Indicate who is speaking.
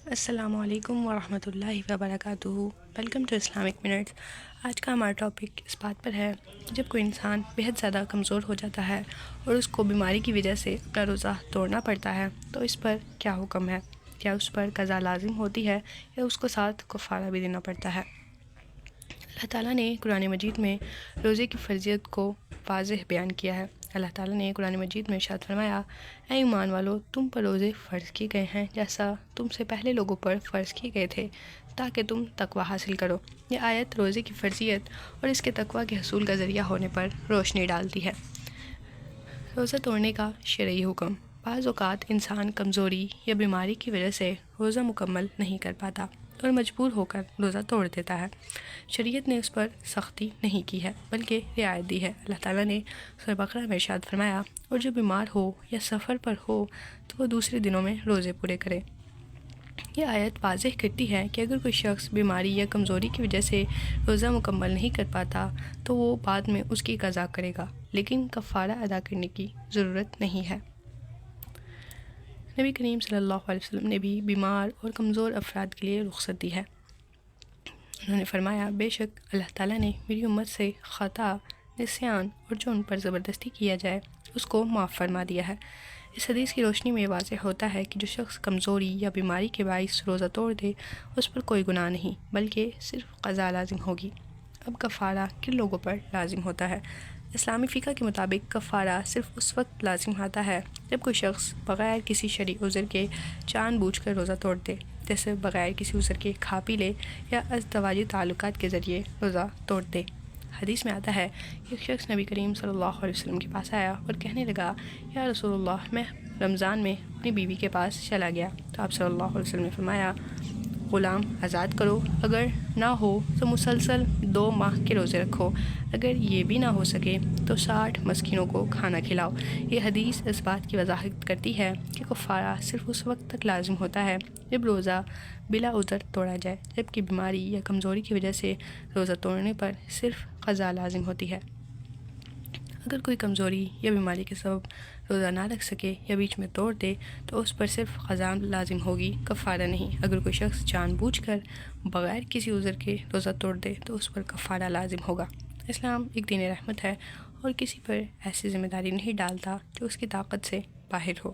Speaker 1: السلام علیکم ورحمۃ اللہ وبرکاتہ۔ Welcome to Islamic Minutes. آج کا ہمارا ٹاپک اس بات پر ہے کہ جب کوئی انسان بہت زیادہ کمزور ہو جاتا ہے اور اس کو بیماری کی وجہ سے اپنا روزہ توڑنا پڑتا ہے تو اس پر کیا حکم ہے؟ کیا اس پر قضا لازم ہوتی ہے یا اس کو ساتھ کفارہ بھی دینا پڑتا ہے؟ اللہ تعالیٰ نے قرآن مجید میں روزے کی فرضیت کو واضح بیان کیا ہے۔ اللہ تعالیٰ نے قرآن مجید میں ارشاد فرمایا، اے ایمان والو، تم پر روزے فرض کیے گئے ہیں جیسا تم سے پہلے لوگوں پر فرض کیے گئے تھے تاکہ تم تقوی حاصل کرو۔ یہ آیت روزے کی فرضیت اور اس کے تقوی کے حصول کا ذریعہ ہونے پر روشنی ڈالتی ہے۔ روزہ توڑنے کا شرعی حکم۔ بعض اوقات انسان کمزوری یا بیماری کی وجہ سے روزہ مکمل نہیں کر پاتا اور مجبور ہو کر روزہ توڑ دیتا ہے۔ شریعت نے اس پر سختی نہیں کی ہے بلکہ رعایت دی ہے۔ اللہ تعالیٰ نے سورہ بقرہ میں ارشاد فرمایا، اور جو بیمار ہو یا سفر پر ہو تو وہ دوسرے دنوں میں روزے پورے کرے۔ یہ آیت واضح کرتی ہے کہ اگر کوئی شخص بیماری یا کمزوری کی وجہ سے روزہ مکمل نہیں کر پاتا تو وہ بعد میں اس کی قضا کرے گا، لیکن کفارہ ادا کرنے کی ضرورت نہیں ہے۔ نبی کریم صلی اللہ علیہ وسلم نے بھی بیمار اور کمزور افراد کے لیے رخصت دی ہے۔ انہوں نے فرمایا، بے شک اللہ تعالیٰ نے میری امت سے خطا، نسیان اور جو ان پر زبردستی کیا جائے اس کو معاف فرما دیا ہے۔ اس حدیث کی روشنی میں واضح ہوتا ہے کہ جو شخص کمزوری یا بیماری کے باعث روزہ توڑ دے اس پر کوئی گناہ نہیں بلکہ صرف قضا لازم ہوگی۔ اب کفارہ کن لوگوں پر لازم ہوتا ہے؟ اسلامی فقہ کے مطابق کفارہ صرف اس وقت لازم آتا ہے جب کوئی شخص بغیر کسی شرعی عذر کے جان بوجھ کر روزہ توڑ دے، جیسے بغیر کسی عذر کے کھا پی لے یا ازدواجی تعلقات کے ذریعے روزہ توڑ دے۔ حدیث میں آتا ہے کہ ایک شخص نبی کریم صلی اللہ علیہ وسلم کے پاس آیا اور کہنے لگا، یا رسول اللہ، میں رمضان میں اپنی بیوی کے پاس چلا گیا تو آپ صلی اللہ علیہ وسلم نے فرمایا، غلام آزاد کرو، اگر نہ ہو تو مسلسل 2 ماہ کے روزے رکھو، اگر یہ بھی نہ ہو سکے تو 60 مسکینوں کو کھانا کھلاؤ۔ یہ حدیث اس بات کی وضاحت کرتی ہے کہ کفارہ صرف اس وقت تک لازم ہوتا ہے جب روزہ بلا عذر توڑا جائے، جبکہ بیماری یا کمزوری کی وجہ سے روزہ توڑنے پر صرف قضا لازم ہوتی ہے۔ اگر کوئی کمزوری یا بیماری کے سبب روزہ نہ رکھ سکے یا بیچ میں توڑ دے تو اس پر صرف قضا لازم ہوگی، کفارہ نہیں۔ اگر کوئی شخص جان بوجھ کر بغیر کسی عذر کے روزہ توڑ دے تو اس پر کفارہ لازم ہوگا۔ اسلام ایک دین رحمت ہے اور کسی پر ایسی ذمہ داری نہیں ڈالتا جو اس کی طاقت سے باہر ہو۔